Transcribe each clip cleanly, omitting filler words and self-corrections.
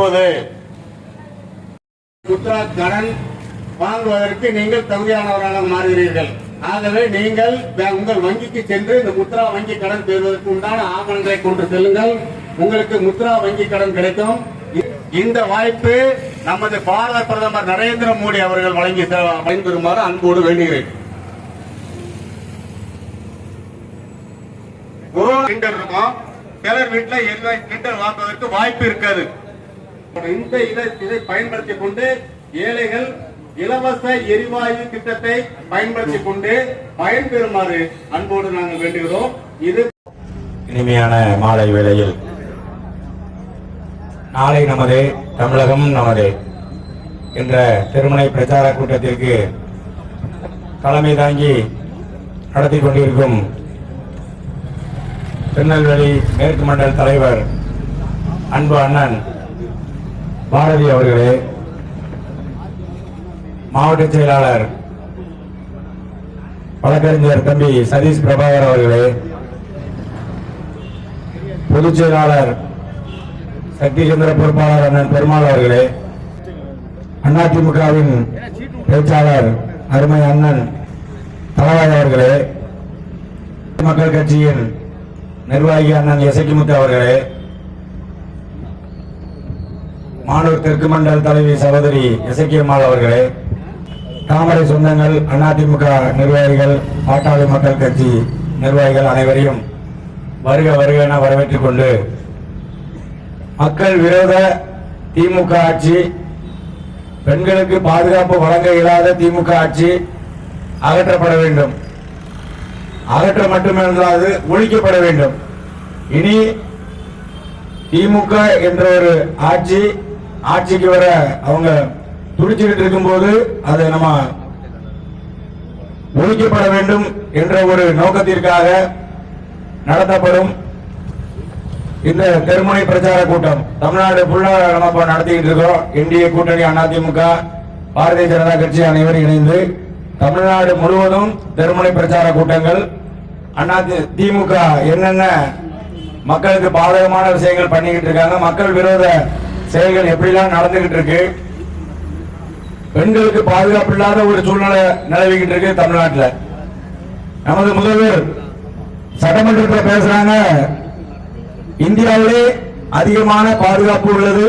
இப்போது முத்ரா கடன் வாங்குவதற்கு நீங்கள் தகுதியானவராக மாறுகிறீர்கள். ஆகவே நீங்கள் உங்கள் வங்கிக்கு சென்று இந்த முத்ரா வங்கி கடன் பெறுவதற்கு உண்டான ஆவணங்களை கொண்டு செல்லுங்கள். உங்களுக்கு முத்ரா வங்கி கடன் கிடைக்கும். இந்த வாய்ப்பு நமது பாரத பிரதமர் நரேந்திர மோடி அவர்கள் வழங்கி பயன்பெறுமாறு அன்போடு வேண்டுகிறேன். கொரோனா கிண்டல் இருக்கும், சிலர் வீட்டில் எரிவாயு கிண்டல் வாங்குவதற்கு வாய்ப்பு இருக்காது. இந்த இதை பயன்படுத்திக் கொண்டு ஏழைகள் இலவச எரிவாயு திட்டத்தை பயன்படுத்திக் கொண்டு பயன்பெறுமாறு அன்போடு நாங்கள் வேண்டுகிறோம். இது இனிமையான மாலை வேளையில் நாளை நமது தமிழகம் நமது என்ற திருமண பிரச்சார கூட்டத்திற்கு தலைமை தாங்கி நடத்தி கொண்டிருக்கும் திருநெல்வேலி மேற்கு மண்டல தலைவர் அன்பு அண்ணன் பாரதி அவர்களே, மாவட்ட செயலாளர் வழக்கறிஞர் தம்பி சதீஷ் பிரபாகர் அவர்களே, பொதுச் செயலாளர் சக்தி சந்திர பொறுப்பாளர் அண்ணன் பெருமாள் அவர்களே, அதிமுகவின் பேச்சாளர் அருமை அண்ணன் தலவாய் அவர்களே, மக்கள் கட்சியின் நிர்வாகி அண்ணன் எசக்கிமுத்து அவர்களே, மானூர் தெற்கு மண்டல தலைவி சகோதரி எசக்கியம்மாள் அவர்களே, தாமரை சொந்தங்கள், அதிமுக நிர்வாகிகள், பாட்டாளி மக்கள் கட்சி நிர்வாகிகள் அனைவரையும் வருக வருக என வரவேற்றுக் கொண்டு, மக்கள் விரோத திமுக ஆட்சி, பெண்களுக்கு பாதுகாப்பு வழங்க இயலாத திமுக ஆட்சி அகற்றப்பட வேண்டும். அகற்ற மட்டுமல்லாது ஒழிக்கப்பட வேண்டும். இனி திமுக என்ற ஒரு ஆட்சிக்கு வர அவங்க துடிச்சுக்கிட்டு இருக்கும் போது அதை நம்ம ஒழிக்கப்பட வேண்டும் என்ற ஒரு நோக்கத்திற்காக நடத்தப்படும் இந்த தெருமுனை பிரச்சார கூட்டம் தமிழ்நாடு ஃபுல்லா நம்ம நடத்திக்கிட்டு இருக்கோம். என்டிஏ கூட்டணி அதிமுக பாரதிய ஜனதா கட்சி அனைவரும் இணைந்து தமிழ்நாடு முழுவதும் தெருமுனை பிரச்சார கூட்டங்கள் திமுக என்னென்ன மக்களுக்கு பாதகமான விஷயங்கள் பண்ணிக்கிட்டு இருக்காங்க, மக்கள் விரோத செயல்கள் எப்படிலாம் நடந்துகிட்டு இருக்கு, பெண்களுக்கு பாதுகாப்பு இல்லாத ஒரு சூழ்நிலை நிலவிக்கிட்டு இருக்கு தமிழ்நாட்டில். நமது முதல்வர் சட்டமன்றத்தில் பேசுறாங்க, இந்தியாவிலே அதிகமான பாதுகாப்பு உள்ளது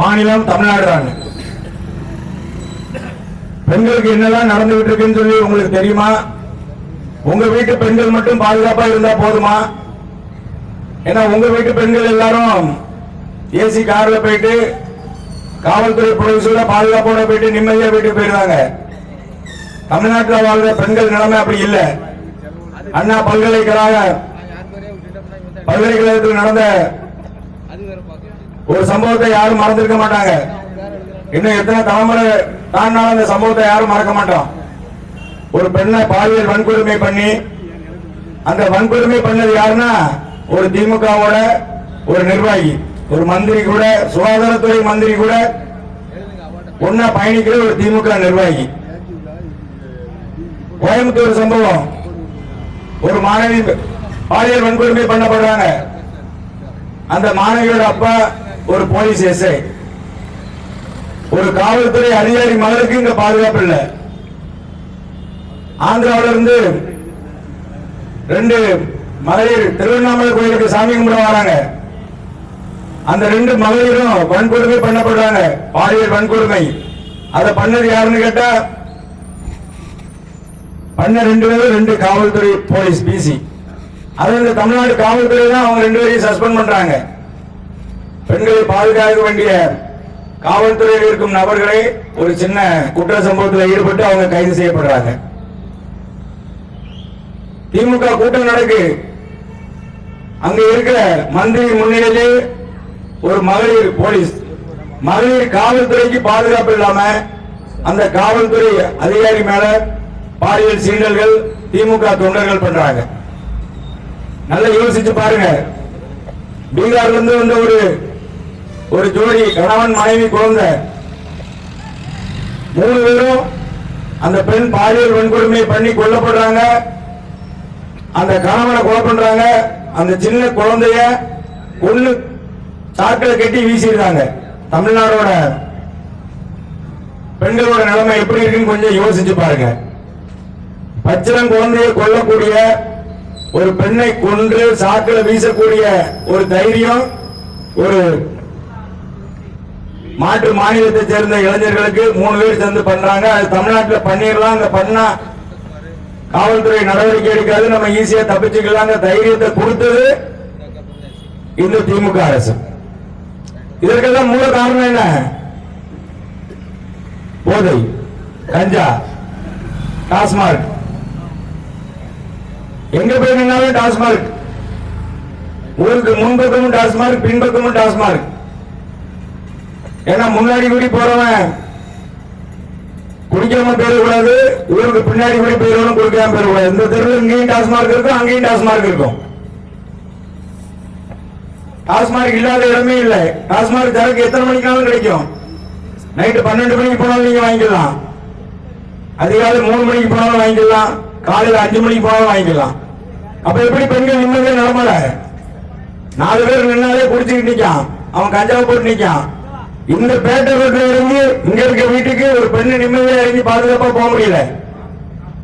மாநிலம் தமிழ்நாடு தான். பெண்களுக்கு என்னெல்லாம் நடந்துகிட்டு இருக்குன்னு சொல்லி உங்களுக்கு தெரியுமா? உங்க வீட்டு பெண்கள் மட்டும் பாதுகாப்பா இருந்தா போதுமா? ஏன்னா உங்க வீட்டு பெண்கள் எல்லாரும் ஏசி கார்ல போயிட்டு காவல்துறை போலீஸோட பாதுகாப்போட போயிட்டு நிம்மதியா வீட்டுக்கு போயிடுவாங்க. தமிழ்நாட்டில் வாழ்ற பெண்கள் நிலைமை அப்படி இல்லை. அண்ணா பல்கலைக்கழகத்தில் நடந்த ஒரு சம்பவத்தை யாரும் மறந்திருக்க மாட்டாங்க. இன்னும் எத்தனை தலைமுறை தாண்டாலும் அந்த சம்பவத்தை யாரும் மறக்க மாட்டோம். ஒரு பெண்ணை பாலியல் வன்கொடுமை பண்ணி, அந்த வன்கொடுமை பண்ணது யாருன்னா ஒரு திமுகவோட ஒரு நிர்வாகி, ஒரு மந்திரி கூட, சுகாதாரத்துறை மந்திரி கூட ஒன்னா பயணிக்கிற ஒரு திமுக நிர்வாகி. கோயம்புத்தூர் சம்பவம், ஒரு மாணவி பாலியல் வன்கொடுமை பண்ணப்படுறாங்க. அந்த மாணவியோட அப்பா ஒரு போலீஸ் எஸ்ஐ. ஒரு காவல்துறை அதிகாரி மகளுக்கு இங்க பாதுகாப்பு இல்லை. ஆந்திராவில இருந்து 2 மகளிர் திருவண்ணாமலை கோயிலுக்கு சாமி கும்பிட வராங்க. அந்த 2 மகளிரும் வன்கொடுமை பண்ணப்படுறாங்க, பாலியல் வன்கொடுமை. அதை பண்ணது யாருன்னு கேட்டா, பண்ண 2 பேரும் 2 காவல்துறை போலீஸ் பிசி. அது இந்த தமிழ்நாடு காவல்துறை தான் அவங்க 2 பேரையும் சஸ்பெண்ட் பண்றாங்க. பெண்களை பாதுகாக்க வேண்டிய காவல்துறையில் இருக்கும் நபர்களை ஒரு சின்ன குற்ற சம்பவத்தில் ஈடுபட்டு அவங்க கைது செய்யப்படுறாங்க. திமுக கூட்டம் நடக்கு, அங்க இருக்கிற மந்திரி முன்னிலையிலே ஒரு மகளிர் போலீஸ், மகளிர் காவல்துறைக்கு பாதுகாப்பு இல்லாம அந்த காவல்துறை அதிகாரி மேல பாலியல் சீண்டல்கள் திமுக தொண்டர்கள் பண்றாங்க. நல்லா யோசிச்சு பாருங்க. பீகார்ல இருந்து வந்த ஒரு ஜோடி கணவன் மனைவி குழந்தை, 3 பேரும் அந்த பெண் பாலியல் வன்கொடுமை பண்ணி கொல்லப்படுறாங்க. அந்த கணவனை கொலை பண்றாங்க. அந்த சின்ன குழந்தைய ஒண்ணு சாக்கில கட்டி வீசிடுறாங்க. தமிழ்நாடோட பெண்களோட நிலைமை எப்படி இருக்குன்னு கொஞ்சம் யோசிச்சு பாருங்க. பச்சிளம் குழந்தையை கொல்லக்கூடிய ஒரு பெண்ணை கொன்று சாக்கில வீசக்கூடிய ஒரு தைரியம் ஒரு மாற்று மாநிலத்தை சேர்ந்த இளைஞர்களுக்கு 3 பேர் சேர்ந்து பண்றாங்க. அது தமிழ்நாட்டில் பண்ணிடலாம். அந்த பண்ணா காவல்துறை நடவடிக்கை எடுக்காது, நம்ம ஈஸியா தப்பிச்சுக்கலாம். தைரியத்தை கொடுத்தது இந்த திமுக அரசு. இதற்கெல்லாம் மூல காரணம் என்ன? போதை, கஞ்சா, டாஸ்மார்க். எங்க போய் நின்னாலும் டாஸ்மார்க். ஊருக்கு முன்பக்கமும் டாஸ்மார்க், பின்பக்கமும் டாஸ்மார்க். ஏன்னா முன்னாடி கூடி போறவன் குடிக்காம போயிடக்கூடாது, ஊருக்கு பின்னாடி கூடி போயிடணும் குடிக்காம போயிடக்கூடாது. இந்த தெருவில் இங்கேயும் டாஸ்மார்க் இருக்கும், அங்கேயும் டாஸ்மார்க் இருக்கும். டாஸ்மார்க் இல்லாத இடமே இல்லை. டாஸ்மார்க் சரக்கு எத்தனை மணிக்காலும் கிடைக்கும். நைட்டு 12 மணிக்கு போனாலும் நீங்க வாங்கிக்கலாம், அதிகாலை 3 மணிக்கு போனாலும் வாங்கிக்கலாம், காலையில் 5 மணிக்கு போனாலும் வாங்கிக்கலாம். அப்ப எப்படி பெண்கள் நிம்மதியா நடமாட? 4 பேர் நின்னாலே குடிச்சுக்கிட்டு நிக்கான், அவன் கஞ்சாவை போட்டு நிக்கான். இந்த பேட்டை ரோட்ல இறங்கி இங்க இருக்க வீட்டுக்கு ஒரு பெண்ணு நிம்மதியா இறங்கி பாதுகாப்பா போக முடியல.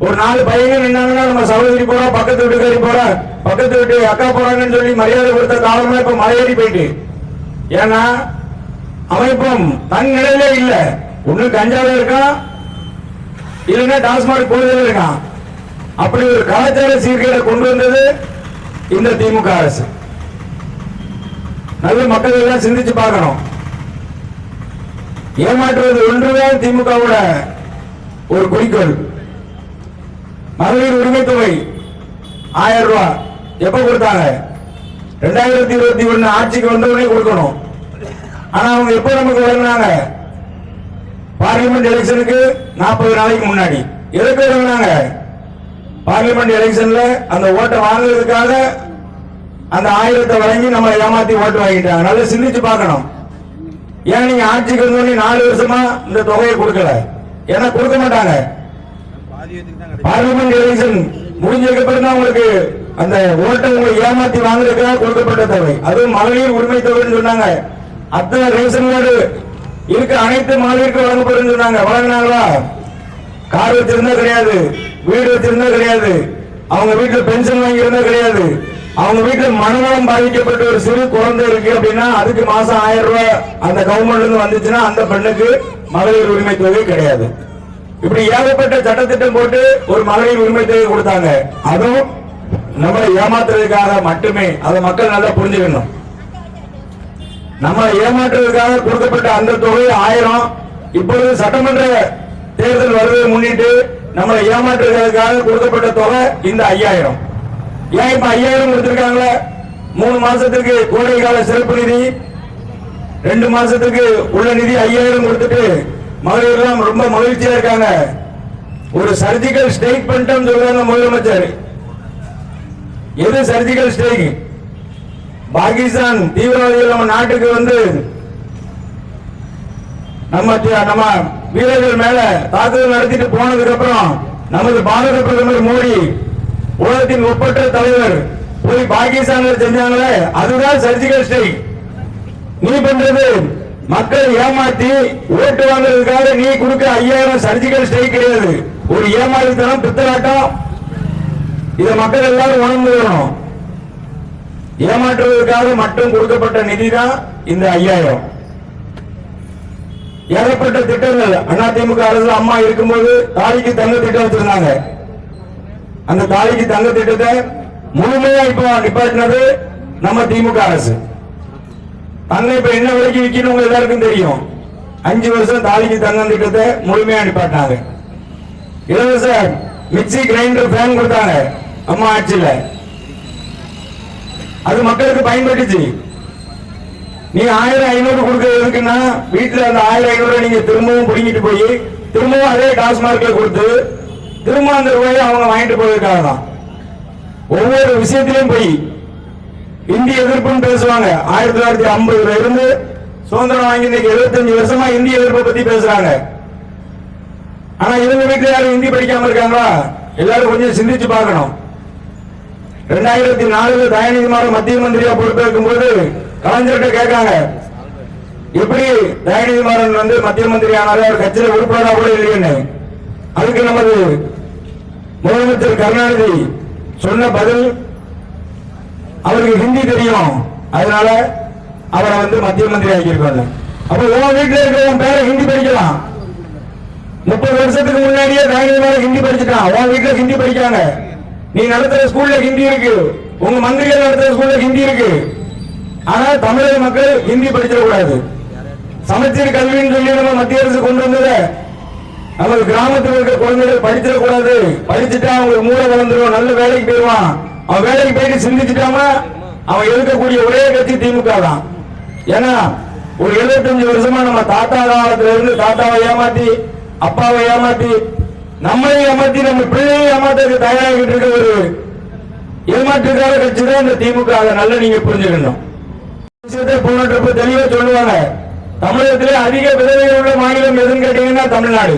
ஒரு 4 பையன் நின்னாங்கன்னா நம்ம சகோதரி போறா, பக்கத்து வீட்டுக்காரி போறா, பக்கத்து வீட்டு அக்கா போறாங்கன்னு சொல்லி மரியாதை கொடுத்த காலம்லாம் இப்ப மலையேறி போயிட்டு. ஏன்னா அமைப்பும் தன் நிலையில இல்ல. ஒண்ணு கஞ்சாவில் இருக்கான், இல்லைன்னா டாஸ்மாக் போதையில் இருக்கான். அப்படி ஒரு கலாச்சார சீர்கேடை கொண்டு வந்தது இந்த திமுக அரசு. நல்ல மக்கள் எல்லாம் சிந்திச்சு பார்க்கணும். ஏமாற்றுவது ஒன்றுதான் திமுகவோட ஒரு குறிக்கோள். மகளிர் உரிமை தொகை 1000 ரூபாய் எப்ப கொடுத்தாங்க? 2021 ஆட்சிக்கு வந்தவனே கொடுக்கணும். ஆனா அவங்க எப்ப நமக்கு வழங்கினாங்க? பார்லிமெண்ட் எலெக்ஷனுக்கு 40 நாளைக்கு முன்னாடி. எதுக்கு வழங்கினாங்க? பார்லிமெண்ட் எலெக்ஷன்ல அந்த ஓட்டை வாங்குறதுக்காக அந்த 1000 வழங்கி நம்ம ஏமாத்தி ஓட்டு வாங்கிட்டாங்க. நல்லா சிந்திச்சு பார்க்கணும். ஏன் நீங்க ஆட்சிக்கு வந்தோடனே 4 வருஷமா இந்த தொகையை கொடுக்கல? ஏன்னா கொடுக்க மாட்டாங்க. பார்லிமெண்ட் எலெக்ஷன் முடிஞ்சதுக்கு அப்புறம் தான் உங்களுக்கு அந்த ஓட்டை உங்களுக்கு ஏமாத்தி வாங்குறதுக்காக கொடுக்கப்பட்ட தொகை. அதுவும் மகளிர் உரிமை தொகைன்னு சொன்னாங்க. அத்தனை ரேஷன் கார்டு இருக்க அனைத்து மகளிருக்கு வழங்கப்படும் சொன்னாங்க. வழங்கினாங்களா? கார் வச்சிருந்தா கிடையாது, வீடு வச்சிருந்தா கிடையாது, அவங்க வீட்டுல பென்ஷன் வாங்கியிருந்தா கிடையாது, அவங்க வீட்டுல மனநலம் பாதிக்கப்பட்ட ஒரு சிறு குழந்தை இருக்கு அப்படின்னா அதுக்கு மாசம் 1000 ரூபாய் அந்த கவர்மெண்ட்ல இருந்து வந்துச்சுன்னா அந்த பெண்ணுக்கு மகளிர் உரிமை தொகை கிடையாது. இப்படி ஏகப்பட்ட சட்டத்திட்டம் போட்டு ஒரு மகளிர் உரிமை தொகை கொடுத்தாங்க. அதுவும் நம்மளை ஏமாத்துறதுக்காக மட்டுமே. அதை மக்கள் நல்லா புரிஞ்சுக்கணும். நம்மளை ஏமாற்றுவதற்காக கொடுக்கப்பட்ட அந்த தொகை 1000. இப்பொழுது சட்டமன்ற தேர்தல் வருவதை முன்னிட்டு நம்மளை ஏமாற்றுவதற்காக கொடுக்கப்பட்ட தொகை இந்த 5000. ஏன் இப்ப 5000 கொடுத்திருக்காங்களே? 3 மாசத்துக்கு கோடை கால சிறப்பு நிதி, 2 மாசத்துக்கு உள்ள நிதி 5000 கொடுத்துட்டு மகளிர் எல்லாம் ரொம்ப மகிழ்ச்சியா இருக்காங்க. ஒரு சர்ஜிக்கல் ஸ்ட்ரைக் பண்ணிட்டோம் சொல்றாங்க முதலமைச்சர். எது சர்ஜிக்கல் ஸ்ட்ரைக்? பாகிஸ்தான் தீவிரவாதிகள் நம்ம நாட்டுக்கு வந்து நம்ம வீரர்கள் மேல தாக்குதல் நடத்திட்டு போனதுக்கு அப்புறம் நமது பாரத பிரதமர் மோடி, உலகத்தின் ஒப்பற்ற தலைவர், போய் பாகிஸ்தான்ல செஞ்சாங்களே, அதுதான் சர்ஜிக்கல் ஸ்ட்ரைக். நீ பண்றது மக்களை ஏமாத்தி ஓட்டு வாங்குறதுக்காக நீ கொடுக்க 5000 சர்ஜிக்கல் ஸ்ட்ரைக் கிடையாது. ஒரு ஏமாளித்தனம், பித்தலாட்டம். இதை மக்கள் எல்லாரும் உணர்ந்து வரணும். ஏமாற்றுவதற்காக மட்டும் கொடுக்கப்பட்ட நிதி தான் இந்த 5000. ஏகப்பட்ட திட்டங்கள் அதிமுக அரசு அம்மா இருக்கும்போது தாலிக்கு தங்க திட்டம் வச்சிருந்தாங்க. அந்த தாலிக்கு தங்க திட்டத்தை முழுமையா இப்ப நிப்பாட்டினது நம்ம திமுக அரசு. தங்க இப்ப என்ன விலைக்கு விற்கணும் உங்க எல்லாருக்கும் தெரியும். 5 வருஷம் தாலிக்கு தங்கம் திட்டத்தை முழுமையா நிப்பாட்டினாங்க. இலவச மிக்சி, கிரைண்டர், ஃபேன் கொடுத்தாங்க அம்மா ஆட்சியில. அது மக்களுக்கு பயன்பட்டுச்சு. நீ 1500 கொடுக்கறதுக்குன்னா வீட்டுல அந்த 1500 நீங்க திரும்பவும் பிடிங்கிட்டு போய் திரும்பவும் அதே டாஸ்மார்க்ல கொடுத்து திரும்ப அந்த ரூபாயை அவங்க வாங்கிட்டு போவதற்காக தான். ஒவ்வொரு விஷயத்திலையும் போய் இந்திய எதிர்ப்புன்னு பேசுவாங்க. 1950 இருந்து சுதந்திரம் வாங்கி இன்னைக்கு 75 வருஷமா இந்திய எதிர்ப்பை பத்தி பேசுறாங்க. ஆனா இவங்க வீட்டுல யாரும் ஹிந்தி படிக்காம இருக்காங்களா? எல்லாரும் கொஞ்சம் சிந்திச்சு பார்க்கணும். 2004 தயாநிதி மாறன் மத்திய மந்திரியா பொறுப்பேற்கும் போது கலைஞர்கிட்ட கேட்காங்க, எப்படி தயாநிதி மாறன் வந்து மத்திய மந்திரி ஆனாலும் அவர் கட்சியில உறுப்பினராக கூட இல்லைன்னு அதுக்கு நமது முதலமைச்சர் கருணாநிதி சொன்ன பதில் அவருக்கு ஹிந்தி தெரியும், அதனால அவரை வந்து மத்திய மந்திரி ஆக்கியிருக்காங்க. அப்ப உன் வீட்டுல இருக்கிறவன் பேரை ஹிந்தி படிக்கலாம். 30 வருஷத்துக்கு முன்னாடியே தயாநிதி மாறன் ஹிந்தி படிச்சுட்டான். உன் வீட்டுல ஹிந்தி படிக்காங்க. நீ நடத்துற ஸ்கூல்ல ஹிந்தி இருக்கு, உங்க மந்திரிகள் நடத்துற ஸ்கூல்ல ஹிந்தி இருக்கு. ஆனா தமிழக மக்கள் ஹிந்தி படிச்சிடக்கூடாது. சமச்சீர் கல்வின்னு சொல்லி நம்ம மத்திய அரசு கொண்டு வந்தது நமது கிராமத்தில் இருக்க குழந்தைகள் படிச்சிடக்கூடாது. படிச்சுட்டா அவங்களுக்கு மூளை வளர்ந்துடும், நல்ல வேலைக்கு போயிடுவான். அவன் வேலைக்கு போயிட்டு சிந்திச்சுட்டாம அவன் இருக்கக்கூடிய ஒரே கட்சி திமுக தான். ஏன்னா ஒரு 75 வருஷமா நம்ம தாத்தா காலத்துல இருந்து தாத்தாவை ஏமாத்தி அப்பாவை ஏமாத்தி நம்மளையும் ஏமாத்தி நம்ம பிள்ளையும் ஏமாத்துறதுக்கு தயாராகிட்டு இருக்க ஒரு ஏமாற்றுக்கார கட்சி தான் இந்த திமுக. அதை நல்லா நீங்க புரிஞ்சுக்கணும். போனப்ப தெளிவா சொல்லுவாங்க, தமிழகத்திலே அதிக விதவைகள் உள்ள மாநிலம் எதுன்னு கேட்டீங்கன்னா தமிழ்நாடு.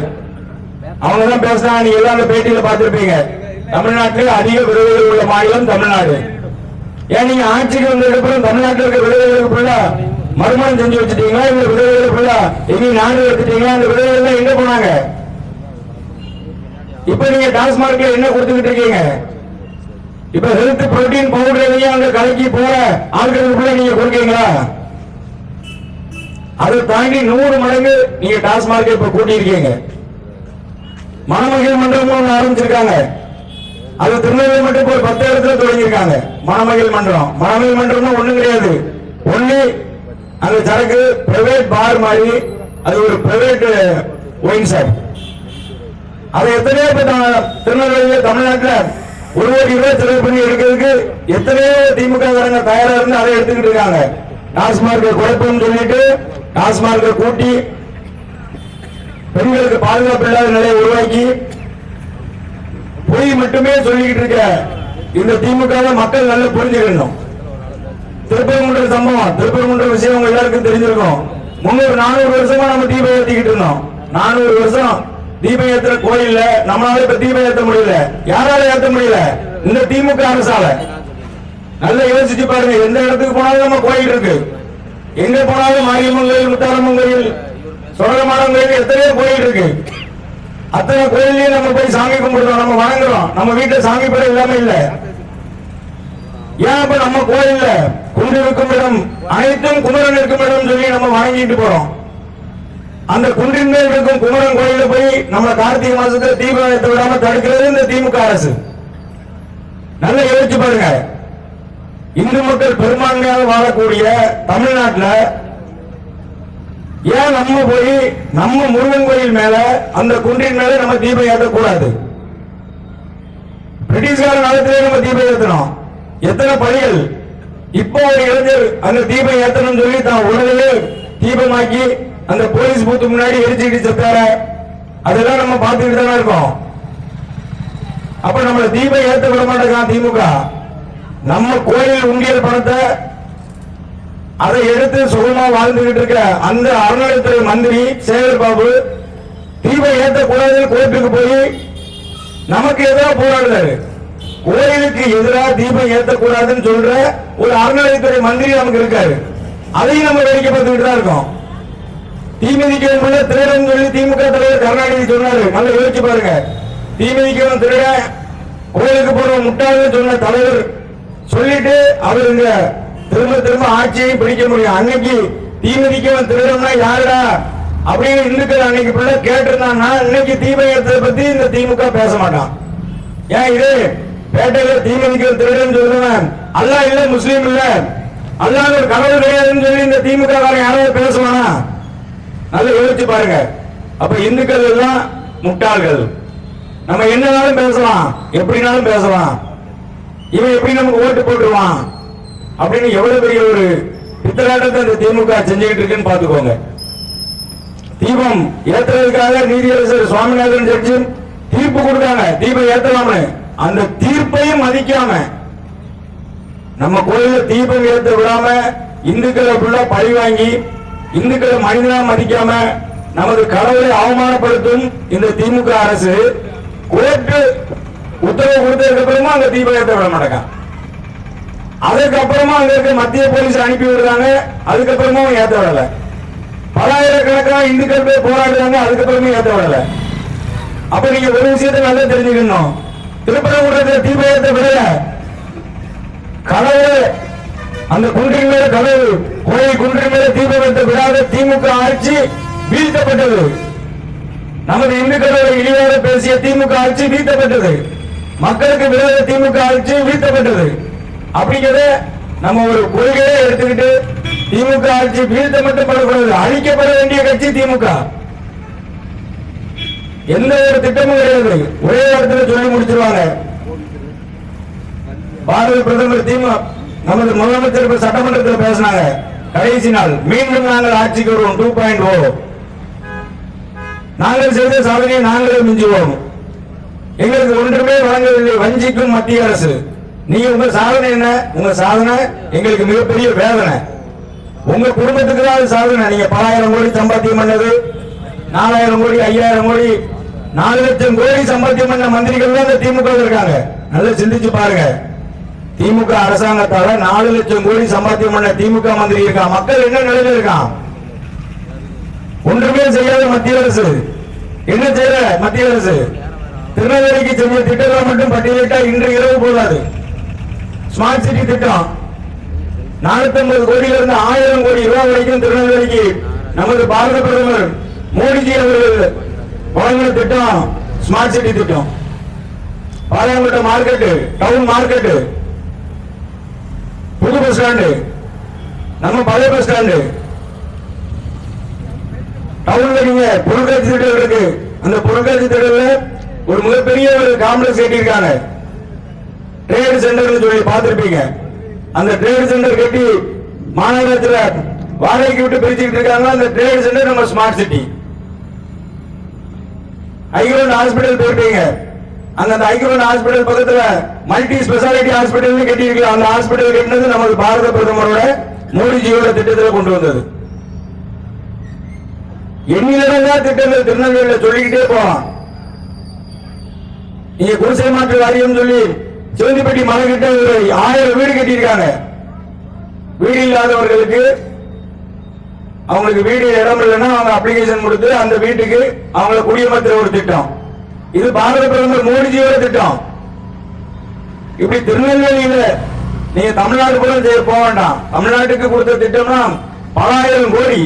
அவங்க தான் பேசுறாங்க, நீங்க எல்லாம் அந்த பேட்டியில பார்த்திருப்பீங்க. தமிழ்நாட்டிலே அதிக விதவைகள் உள்ள மாநிலம் தமிழ்நாடு. ஏன் நீங்க ஆட்சிக்கு வந்ததுக்கப்புறம் தமிழ்நாட்டில் இருக்க விதவைகளுக்கு ஃபுல்லா மறுமணம் செஞ்சு வச்சுட்டீங்களா? இந்த விதவைகள் ஃபுல்லா எங்க நாடு எடுத்துட்டீங்களா? இந்த விதவைகள் எங்க போனாங்க? இப்ப நீங்க டாஸ்மார்க்ல என்ன கொடுத்துக்கிட்டு இருக்கீங்க? இப்ப ஹெல்த் புரோட்டீன் பவுடர் அங்க கலக்கி போற ஆட்களுக்குள்ள நீங்க கொடுக்கீங்களா? அதை தாண்டி 100 மடங்கு நீங்க டாஸ்மார்க்கை இப்ப கூட்டி இருக்கீங்க. மணமகள் மன்றம் ஆரம்பிச்சிருக்காங்க. அது திருநெல்வேலி மட்டும் இப்போ 10 இடத்துல தொடங்கியிருக்காங்க மணமகள் மன்றம். மணமகள் மன்றம் ஒண்ணும் கிடையாது. ஒண்ணு அந்த சரக்கு பிரைவேட் பார் மாதிரி, அது ஒரு பிரைவேட் ஒயின் ஷாப். அதை எத்தனையோ திருநெல்வேலியில தமிழ்நாட்டில் 1 கோடி ரூபாய் செலவு பண்ணி எடுக்கிறதுக்கு எத்தனையோ திமுக காரங்க தயாரா இருந்து அதை எடுத்துக்கிட்டு இருக்காங்க. டாஸ்மார்க்கை குறைப்புன்னு சொல்லிட்டு டாஸ்மார்க்கை கூட்டி பெண்களுக்கு பாதுகாப்பு இல்லாத நிலையை உருவாக்கி பொய் மட்டுமே சொல்லிக்கிட்டு இருக்க இந்த திமுக மக்கள் நல்லா புரிஞ்சுக்கணும். திருப்பரங்குன்ற சம்பவம், திருப்பரங்குன்ற விஷயம் உங்க எல்லாருக்கும் தெரிஞ்சிருக்கும். 300-400 வருஷமா நம்ம தீபம் ஏற்றிக்கிட்டு இருந்தோம். 400 வருஷம் தீபம் ஏற்றுற கோயில்ல நம்மளால இப்ப தீபம் ஏற்ற முடியல. யாரால ஏற்ற முடியல? இந்த திமுக அரசால. நல்லா யோசிச்சு பாருங்க. எந்த இடத்துக்கு போனாலும் நம்ம கோயில் இருக்கு. எங்க போனாலும் மாரியம்மன் கோயில், முத்தாரம்மன் கோயில், சோழமாடம் கோயில், எத்தனையோ கோயில் இருக்கு. அத்தனை கோயிலையும் நம்ம போய் சாமி கும்பிடுறோம், நம்ம வணங்குறோம். நம்ம வீட்டுல சாமி படம் இல்லாம இல்ல. ஏன் இப்ப நம்ம கோயில்ல குன்று இருக்கும் இடம் அனைத்தும் குமரன் இருக்கும் இடம் சொல்லி நம்ம வணங்கிட்டு போறோம். அந்த குன்றின் மேல் இருக்கும் குமரன் கோயில போய் நம்ம கார்த்திகை மாசத்துல தீபம் ஏற்ற விடாம தடுக்கிறது இந்த திமுக அரசு. நல்லா யோசிச்சு பாருங்க. இந்து மக்கள் பெரும்பான்மையாக வாழக்கூடிய தமிழ்நாட்டில் ஏன் நம்ம போய் நம்ம முருகன் கோயில் மேல அந்த குன்றின் மேல நம்ம தீபம் ஏற்றக்கூடாது? பிரிட்டிஷ்கார காலத்திலே நம்ம தீபம் ஏற்றணும். எத்தனை பணிகள். இப்போ ஒரு இளைஞர் அந்த தீபம் ஏற்றணும் சொல்லி தான் உடனே தீபமாக்கி அந்த போலீஸ் பூத்து முன்னாடி எரிச்சுக்கிட்டு செத்தார. அதெல்லாம் நம்ம பார்த்துக்கிட்டு தானே இருக்கோம். அப்ப நம்மள தீபம் ஏற்ற விட மாட்டேங்கான் திமுக. நம்ம கோயில் உண்டியல் பணத்தை அதை எடுத்து சுகமா வாழ்ந்துகிட்டு இருக்க அந்த அறநிலையத்துறை மந்திரி சேகர் பாபு தீபம் ஏற்றக்கூடாதுன்னு கோர்ட்டுக்கு போய் நமக்கு எதிராக போராடுறாரு. கோயிலுக்கு எதிராக தீபம் ஏற்றக்கூடாதுன்னு சொல்ற ஒரு அறநிலையத்துறை மந்திரி நமக்கு இருக்காரு. அதையும் நம்ம வேடிக்கை பார்த்துக்கிட்டு தான் இருக்கோம். தீமிதிக்கவன் திருடன் சொல்லி திமுக தலைவர் கருணாநிதி சொன்னாரு. நல்லா யோசிச்சு பாருங்க. தீமிதிக்கவன் திருடன், கோயிலுக்கு போற முட்டாள்னு சொன்ன தலைவர் சொல்லிட்டு அவர் இங்க திரும்ப திரும்ப ஆட்சியை பிடிக்க முடியும். அன்னைக்கு தீமிதிக்கவன் திருடன்னா யாருடா அப்படின்னு இந்துக்கள் அன்னைக்கு பிள்ளை கேட்டிருந்தாங்கன்னா இன்னைக்கு தீபம் ஏற்றதை பத்தி இந்த திமுக பேச மாட்டான். ஏன் இது பேட்டையில தீமிதிக்கவன் திருடன் சொல்லுவேன், அல்லாஹ் இல்ல முஸ்லீம் இல்ல, அல்லாஹ் ஒரு கடவுள் கிடையாதுன்னு சொல்லி இந்த திமுக யாராவது பேசுவானா? நல்லா யோசிச்சு பாருங்க. அப்ப இந்துக்கள் எல்லாம் முட்டாள்கள். நம்ம என்னனாலும் பேசலாம், எப்படினாலும் பேசலாம். இவன் எப்படி நமக்கு ஓட்டு போட்டுருவான் அப்படின்னு எவ்வளவு பெரிய ஒரு பித்தலாட்டத்தை இந்த திமுக செஞ்சுக்கிட்டு இருக்குன்னு பாத்துக்கோங்க. தீபம் ஏற்றுறதுக்காக நீதியரசர் சுவாமிநாதன் ஜட்ஜி தீர்ப்பு கொடுத்தாங்க தீபம் ஏற்றலாம்னு. அந்த தீர்ப்பையும் மதிக்காம நம்ம கோயில தீபம் ஏற்ற விடாம இந்துக்களை ஃபுல்லா பழி வாங்கி இந்துக்களை மனிதனா மதிக்காம நமது கடவுளை அவமானப்படுத்தும் இந்த திமுக அரசு கோர்ட்டு உத்தரவு கொடுத்ததுக்கு அப்புறமா அங்க தீபம் ஏற்ற விட மாட்டாங்க. அதுக்கப்புறமா அங்க இருக்க மத்திய போலீஸ் அனுப்பி விடுறாங்க. அதுக்கப்புறமா ஏற்ற விடல. பலாயிரக்கணக்கான இந்துக்கள் போய் போராடுறாங்க, அதுக்கப்புறமே ஏற்ற விடல. அப்ப நீங்க ஒரு விஷயத்தை நல்லா தெரிஞ்சுக்கணும். திருப்பரங்குன்றத்தில் தீபத்தை விட கடவுள் அந்த குன்றின் மேல கடவுள் கோயில் குன்றின் மேல தீபத்தை விடாத திமுக ஆட்சி வீழ்த்தப்பட்டது. நமது இந்துக்களோட இழிவாக பேசிய திமுக ஆட்சி வீழ்த்தப்பட்டது. மக்களுக்கு விரோத திமுக ஆட்சி வீழ்த்தப்பட்டது. அப்படிங்கிறத நம்ம ஒரு கொள்கையை எடுத்துக்கிட்டு திமுக ஆட்சி வீழ்த்த மட்டும் படக்கூடாது, அழிக்கப்பட வேண்டிய கட்சி திமுக. எந்த ஒரு திட்டமும் கிடையாது, ஒரே இடத்துல சொல்லி முடிச்சிருவாங்க. பாரத பிரதமர் திமுக நமது முதலமைச்சர் சட்டமன்றத்தில் பேசினாங்க, கடைசி நாள் மீண்டும் நாங்கள் ஆட்சிக்கு வருவோம் 2.0. நாங்கள் செய்த சாதனையை நாங்களே மிஞ்சுவோம். எங்களுக்கு ஒன்றுமே வழங்கவில்லை வஞ்சிக்கும் மத்திய அரசு. நீங்க உங்க சாதனை என்ன? உங்க சாதனை எங்களுக்கு மிகப்பெரிய வேதனை. உங்க குடும்பத்துக்கு தான் சாதனை. நீங்க 10,000 கோடி சம்பாத்தியம் பண்ணது, 4,000 கோடி 5,000 கோடி 4 லட்சம் கோடி சம்பாத்தியம் பண்ண மந்திரிகள் தான் இந்த திமுக இருக்காங்க. நல்லா சிந்திச்சு பாருங்க. திமுக அரசாங்கத்தால 4 லட்சம் கோடி சம்பாத்தியம் பண்ண திமுக மந்திரி இருக்கான். மக்கள் என்ன நிலையில இருக்கான்? ஒன்றுமே செய்யாத மத்திய அரசு. என்ன செய்யற மத்திய அரசு? திருநெல்வேலிக்கு செஞ்ச திட்டங்களை மட்டும் பட்டியலிட்டா இன்று இரவு போதாது. ஸ்மார்ட் சிட்டி திட்டம் 450 கோடியில இருந்து 1000 கோடி ரூபாய் வரைக்கும் திருநெல்வேலிக்கு நமது பாரத பிரதமர் மோடிஜி அவர்கள் வழங்கின திட்டம் ஸ்மார்ட் சிட்டி திட்டம். பாளையங்கோட்டை மார்க்கெட், டவுன் மார்க்கெட், புது பஸ் ஸ்டாண்டு, நம்ம பழைய பஸ் ஸ்டாண்டு, டவுன்ல நீங்க பொருட்காட்சி திட்டம் இருக்கு. அந்த பொருட்காட்சி திட்டத்துல ஒரு மிகப்பெரிய ஒரு காம்ப்ளெக்ஸ் கட்டியிருக்காங்க, ட்ரேட் சென்டர் சொல்லி பார்த்திருப்பீங்க. அந்த ட்ரேட் சென்டர் கட்டி மாநகரத்தில் வாடகைக்கு விட்டு பிரிச்சுட்டு இருக்காங்க. அந்த ட்ரேட் சென்டர் நம்ம ஸ்மார்ட் சிட்டி. ஐக்ரோன் ஹாஸ்பிட்டல் போயிருப்பீங்க. அந்த ஐக்ரோன் ஹாஸ்பிட்டல் பக்கத்துல மல்டி ஸ்பெஷாலிட்டி ஹாஸ்பிட்டல் கட்டி இருக்கலாம். அந்த ஹாஸ்பிட்டல் கட்டினது நமது பாரத பிரதமரோட மோடிஜியோட திட்டத்தில் கொண்டு வந்தது. எண்ணிலடங்கா திட்டங்கள் திருநெல்வேலியில் சொல்லிக்கிட்டே போலாம். நீங்க குடிசை மாற்று வாரியம் சொல்லி சிவந்திப்பட்டி மலை கிட்ட ஒரு 1000 வீடு கட்டியிருக்காங்க. வீடு இல்லாதவர்களுக்கு அவங்களுக்கு வீடு இடம் இல்லைன்னா அவங்க அப்ளிகேஷன் கொடுத்து அந்த வீட்டுக்கு அவங்களை குடியமர்த்துற ஒரு திட்டம். இது பாரத பிரதமர் மோடிஜியோட திட்டம். இப்படி திருநெல்வேலியில நீங்க தமிழ்நாடு கூட போக வேண்டாம். தமிழ்நாட்டுக்கு கொடுத்த திட்டம்னா 10,000 கோடி.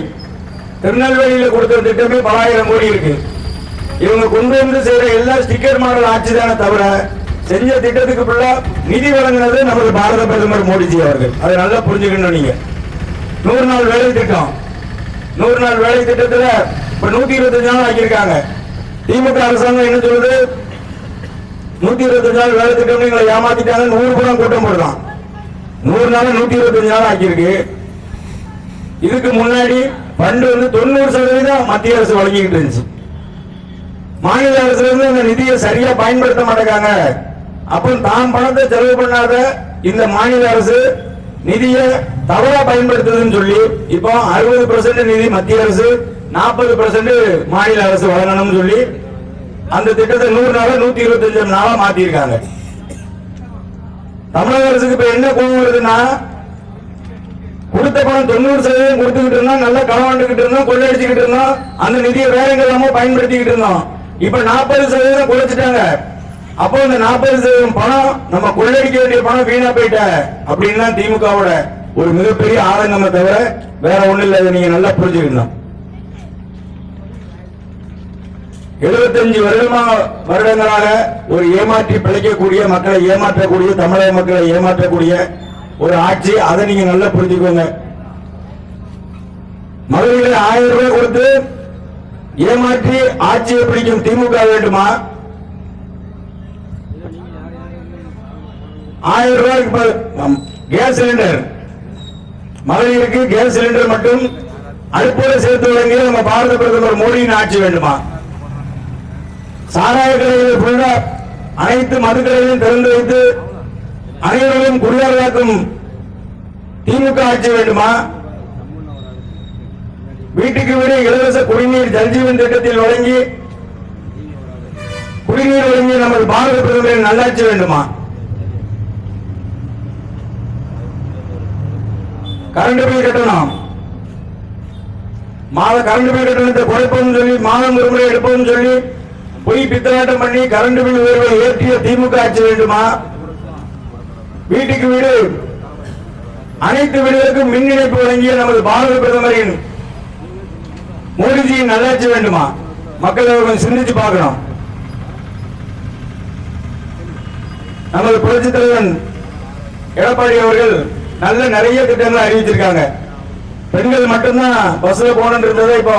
திருநெல்வேலியில கொடுத்த திட்டமே 10,000 கோடி இருக்கு. இவங்க கொண்டு வந்து செய்யற எல்லா ஸ்டிக்கர் மாடல் ஆட்சி தானே தவிர செஞ்ச திட்டத்துக்கு ஃபுல்லா நிதி வழங்கினது நமது பாரத பிரதமர் மோடிஜி அவர்கள். அதை நல்லா புரிஞ்சுக்கணும். நீங்க 100 நாள் வேலை திட்டம், 100 நாள் வேலை திட்டத்துல இப்ப 125 நாள் ஆக்கியிருக்காங்க. திமுக அரசாங்கம் என்ன சொல்லுது? 125 நாள் வேலை திட்டம் எங்களை ஏமாத்திட்டாங்க. 100 கூட கூட்டம் போடுதான். 100 நாள் 125 நாள் ஆக்கியிருக்கு. இதுக்கு முன்னாடி பண்டு வந்து 90% மத்திய அரசு வழங்கிக்கிட்டு இருந்துச்சு. மாநில அரசுல இருந்து அந்த நிதியை சரியா பயன்படுத்த மாட்டேங்காங்க. அப்ப தான் பணத்தை செலவு பண்ணாத இந்த மாநில அரசு நிதியை தவறா பயன்படுத்துதுன்னு சொல்லி இப்போ 60% நிதி மத்திய அரசு, 40% மாநில அரசு வழங்கணும்னு சொல்லி அந்த திட்டத்தை 100 நாள 125 நாளா மாத்திருக்காங்க. தமிழக அரசுக்கு இப்ப என்ன கோபம் வருதுன்னா, கொடுத்த பணம் 90% கொடுத்துக்கிட்டு இருந்தோம், நல்லா களவாண்டுகிட்டு இருந்தோம், கொள்ளையடிச்சுக்கிட்டு இருந்தோம், அந்த நிதியை வேற எங்கெல்லாமோ பயன்படுத்திக்கிட்டு இருந்தோம். இப்ப 40% குறைச்சிட்டாங்க. அப்போ இந்த 40% பணம் நம்ம கொள்ளையடிக்க வேண்டிய பணம் வீணா போயிட்ட அப்படின்னா திமுகவோட ஒரு மிகப்பெரிய ஆதங்கமே தவிர வேற ஒண்ணு இல்லை. நீங்க நல்லா புரிஞ்சுக்கணும். 75 வருடங்களாக ஒரு ஏமாற்றி பிழைக்கக்கூடிய, மக்களை ஏமாற்றக்கூடிய, தமிழக மக்களை ஏமாற்றக்கூடிய ஒரு ஆட்சி. அதை நீங்க நல்லா புரிஞ்சுக்கோங்க. மகளிர் 1000 ரூபாய் கொடுத்து ஏமாற்றி ஆட்சியை பிடிக்கும் திமுக வேண்டுமா? 1000 ரூபாய்க்கு கேஸ் சிலிண்டர், மகளிருக்கு கேஸ் சிலிண்டர் மட்டும் அடுப்போடு சேர்த்து வழங்கிய நம்ம பாரத பிரதமர் மோடியின் ஆட்சி வேண்டுமா? சாராய கடைகள் ஃபுல்லா அனைத்து மதுக்கடைகளையும் திறந்து வைத்து அனைவரும் குடியாரமாக்கும் திமுக ஆட்சி வேண்டுமா? வீட்டுக்கு வீடு இலவச குடிநீர் ஜல்ஜீவன் திட்டத்தில் வழங்கி குடிநீர் வழங்கிய நமது பாரத பிரதமரின் நல்லாட்சி வேண்டுமா? கரண்ட் பில் கட்டணம் கரண்ட் பில் கட்டணத்தை குறைப்போம்னு சொல்லி மாதம் ஒரு முறை எடுப்போம்னு சொல்லி பொய் பித்தலாட்டம் பண்ணி கரண்ட் பில் உயர்வை ஏற்றிய திமுக ஆட்சி வேண்டுமா? வீட்டுக்கு வீடு அனைத்து வீடுகளுக்கும் மின் இணைப்பு வழங்கிய நமது பாரத பிரதமரின் மோடிஜியின் நல்லாட்சி வேண்டுமா? மக்கள் அவர்கள் சிந்திச்சு பார்க்கணும். நமது புரட்சித் தலைவன் எடப்பாடி அவர்கள் நிறைய திட்டங்களை அறிவிச்சிருக்காங்க. பெண்கள் மட்டும்தான் பஸ்ல போகணும் இருந்ததை இப்போ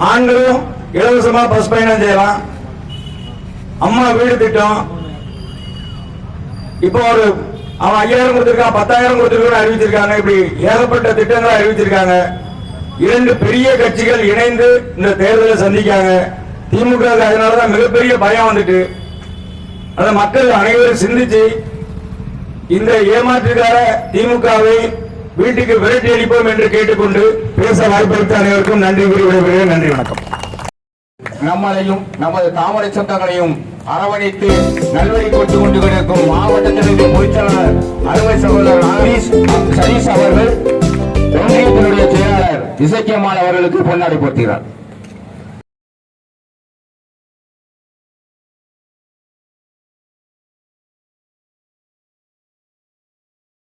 ஆண்களும் இலவசமா பஸ் பயணம் செய்யலாம். அம்மா வீடு திட்டம் இப்போ அவன் 5000 கொடுத்திருக்கான், 10000 கொடுத்திருக்கான்னு அறிவிச்சிருக்காங்க. இப்படி ஏகப்பட்ட திட்டங்களை அறிவிச்சிருக்காங்க. 2 பெரிய கட்சிகள் இணைந்து இந்த தேர்தலை சந்திக்காங்க. திமுக அதனாலதான் மிகப்பெரிய பயம் வந்துட்டு. அந்த மக்கள் அனைவரும் சிந்திச்சு இந்த ஏமாற்றுக்கார திமுகவை வீட்டுக்கு விரட்டி அடிப்போம் என்று கேட்டுக்கொண்டு பேச வாய்ப்பளித்த அனைவருக்கும் நன்றி கூறி விடைபெறுகிறேன். நன்றி, வணக்கம். நம்மளையும் நமது தாமரை சொந்தங்களையும் அரவணைத்து நல்வழி கொண்டு கொண்டிருக்கும் மாவட்ட தலைவர் பொதுச்செயலாளர் அருமை சகோதரர் சதீஷ் அவர்கள் ஒன்றியத்தினுடைய செயலாளர் இசக்கியம்மாள் அவர்களுக்கு பொன்னாடை போர்த்துகிறார்.